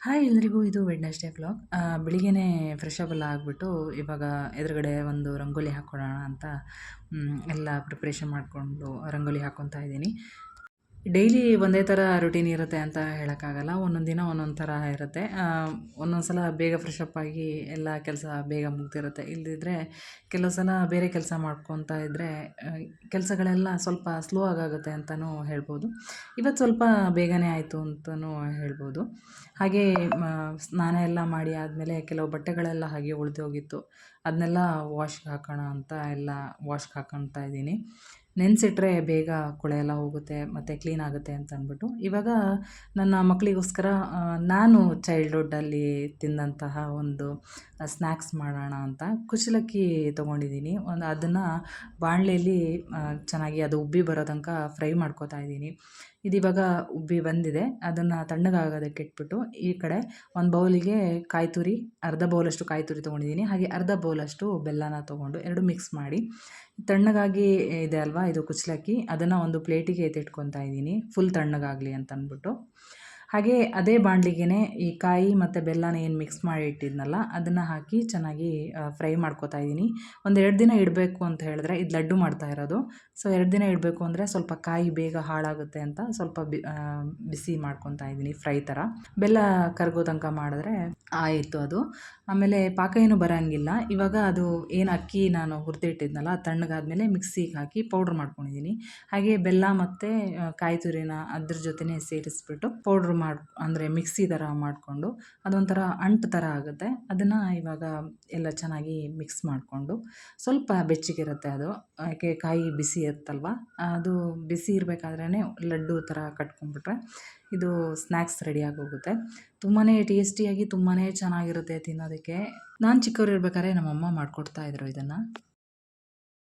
Hi ಎಲ್ರಿಗೂ, ಇದು Wednesday vlog. ಬೆಳಿಗ್ಗೆನೇ fresh up ಎಲ್ಲ ಆಗಿಬಿಟ್ಟು ಇವಾಗ ಎದುರುಗಡೆ ಒಂದು ರಂಗೋಲಿ ಹಾಕ್ಕೊಳ್ಳೋಣ ಅಂತ ಎಲ್ಲ ಪ್ರಿಪ್ರೇಷನ್ ಮಾಡಿಕೊಂಡು ರಂಗೋಲಿ ಹಾಕ್ಕೊತಾ ಇದ್ದೀನಿ. ಡೈಲಿ ಒಂದೇ ಥರ ರುಟೀನ್ ಇರುತ್ತೆ ಅಂತ ಹೇಳೋಕ್ಕಾಗಲ್ಲ. ಒಂದೊಂದು ದಿನ ಒಂದೊಂದು ಥರ ಇರುತ್ತೆ. ಒಂದೊಂದು ಸಲ ಬೇಗ ಫ್ರೆಶ್ ಅಪ್ ಆಗಿ ಎಲ್ಲ ಕೆಲಸ ಬೇಗ ಮುಗ್ದಿರುತ್ತೆ. ಇಲ್ಲದಿದ್ದರೆ ಕೆಲವು ಸಲ ಬೇರೆ ಕೆಲಸ ಮಾಡ್ಕೊತಾ ಇದ್ದರೆ ಕೆಲಸಗಳೆಲ್ಲ ಸ್ವಲ್ಪ ಸ್ಲೋ ಆಗುತ್ತೆ ಅಂತಲೂ ಹೇಳ್ಬೋದು. ಇವತ್ತು ಸ್ವಲ್ಪ ಬೇಗನೆ ಆಯಿತು ಅಂತಲೂ ಹೇಳ್ಬೋದು. ಹಾಗೇ ಸ್ನಾನ ಎಲ್ಲ ಮಾಡಿ ಆದಮೇಲೆ ಕೆಲವು ಬಟ್ಟೆಗಳೆಲ್ಲ ಹಾಗೆ ಉಳಿದೋಗಿತ್ತು. ಅದನ್ನೆಲ್ಲ ವಾಶ್ಗೆ ಹಾಕೋಣ ಅಂತ ಎಲ್ಲ ವಾಶ್ಗೆ ಹಾಕ್ಕೊತಾ ಇದ್ದೀನಿ. ನೆನೆಸಿಟ್ರೆ ಬೇಗ ಕೊಳೆ ಎಲ್ಲ ಹೋಗುತ್ತೆ ಮತ್ತು ಕ್ಲೀನ್ ಆಗುತ್ತೆ ಅಂತ ಅಂದ್ಬಿಟ್ಟು ಇವಾಗ ನನ್ನ ಮಕ್ಕಳಿಗೋಸ್ಕರ ನಾನು ಚೈಲ್ಡ್ಹುಡ್ಡಲ್ಲಿ ತಿಂದಂತಹ ಒಂದು ಸ್ನ್ಯಾಕ್ಸ್ ಮಾಡೋಣ ಅಂತ ಕುಚ್ಚಲಕ್ಕಿ ತೊಗೊಂಡಿದ್ದೀನಿ. ಅದನ್ನು ಬಾಣಲೆಯಲ್ಲಿ ಚೆನ್ನಾಗಿ ಅದು ಉಬ್ಬಿ ಬರೋ ತನಕ ಫ್ರೈ ಮಾಡ್ಕೊತಾ ಇದ್ದೀನಿ. ಇದಿವಾಗ ಉಬ್ಬಿ ಬಂದಿದೆ. ಅದನ್ನು ತಣ್ಣಗಾಗೋದಕ್ಕೆ ಇಟ್ಬಿಟ್ಟು ಈ ಕಡೆ ಒಂದು ಬೌಲಿಗೆ ಕಾಯಿ ತುರಿ, ಅರ್ಧ ಬೌಲಷ್ಟು ಕಾಯಿ ತುರಿ ತೊಗೊಂಡಿದ್ದೀನಿ. ಹಾಗೆ ಅರ್ಧ ಬೌಲಷ್ಟು ಬೆಲ್ಲನ ತೊಗೊಂಡು ಎರಡು ಮಿಕ್ಸ್ ಮಾಡಿ ತಣ್ಣಗಾಗಿ ಇದೆ ಅಲ್ವಾ ಇದು ಕುಚ್ಚಲಕ್ಕಿ, ಅದನ್ನು ಒಂದು ಪ್ಲೇಟಿಗೆ ಎತ್ತಿಟ್ಕೊತಾ ಇದ್ದೀನಿ ಫುಲ್ ತಣ್ಣಗಾಗಲಿ ಅಂತ ಅಂದ್ಬಿಟ್ಟು. ಹಾಗೆ ಅದೇ ಬಾಣಲಿಗೆ ಈ ಕಾಯಿ ಮತ್ತು ಬೆಲ್ಲನ ಏನು ಮಿಕ್ಸ್ ಮಾಡಿ ಇಟ್ಟಿದ್ನಲ್ಲ ಅದನ್ನು ಹಾಕಿ ಚೆನ್ನಾಗಿ ಫ್ರೈ ಮಾಡ್ಕೊತಾ ಇದ್ದೀನಿ. ಒಂದು 2 ದಿನ ಇಡಬೇಕು ಅಂತ ಹೇಳಿದ್ರೆ, ಇದು ಲಡ್ಡು ಮಾಡ್ತಾ ಇರೋದು. ಸೊ 2 ದಿನ ಇಡಬೇಕು ಅಂದರೆ ಸ್ವಲ್ಪ ಕಾಯಿ ಬೇಗ ಹಾಳಾಗುತ್ತೆ ಅಂತ ಸ್ವಲ್ಪ ಬಿಸಿ ಮಾಡ್ಕೊತಾ ಇದ್ದೀನಿ ಫ್ರೈ ಥರ. ಬೆಲ್ಲ ಕರಗೋ ತನಕ ಮಾಡಿದ್ರೆ ಆಯಿತು ಅದು. ಆಮೇಲೆ ಪಾಕ ಏನು ಬರೋಂಗಿಲ್ಲ. ಇವಾಗ ಅದು ಏನು ಅಕ್ಕಿ ನಾನು ಹುರಿದಿಟ್ಟಿದ್ನಲ್ಲ ಅದು ತಣ್ಣಗಾದ್ಮೇಲೆ ಮಿಕ್ಸಿಗೆ ಹಾಕಿ ಪೌಡ್ರ್ ಮಾಡ್ಕೊಂಡಿದ್ದೀನಿ. ಹಾಗೆ ಬೆಲ್ಲ ಮತ್ತು ಕಾಯಿ ತುರಿನ ಅದ್ರ ಜೊತೆನೇ ಸೇರಿಸ್ಬಿಟ್ಟು ಪೌಡ್ರ್ ಅಂದರೆ ಮಿಕ್ಸಿ ಥರ ಮಾಡಿಕೊಂಡು ಅದೊಂಥರ ಅಂಟು ಥರ ಆಗುತ್ತೆ. ಅದನ್ನು ಇವಾಗ ಎಲ್ಲ ಚೆನ್ನಾಗಿ ಮಿಕ್ಸ್ ಮಾಡಿಕೊಂಡು ಸ್ವಲ್ಪ ಬೆಚ್ಚಗಿರುತ್ತೆ ಅದು, ಯಾಕೆ ಕಾಯಿ ಬಿಸಿ ಇರುತ್ತಲ್ವ. ಅದು ಬಿಸಿ ಇರಬೇಕಾದ್ರೇ ಲಡ್ಡು ಥರ ಕಟ್ಕೊಂಡ್ಬಿಟ್ರೆ ಇದು ಸ್ನ್ಯಾಕ್ಸ್ ರೆಡಿಯಾಗಿ ಹೋಗುತ್ತೆ. ತುಂಬಾ ಟೇಸ್ಟಿಯಾಗಿ ತುಂಬಾ ಚೆನ್ನಾಗಿರುತ್ತೆ ತಿನ್ನೋದಕ್ಕೆ. ನಾನು ಚಿಕ್ಕವರಿರ್ಬೇಕಾದ್ರೆ ನಮ್ಮಮ್ಮ ಮಾಡಿಕೊಡ್ತಾಯಿದ್ರು ಇದನ್ನು.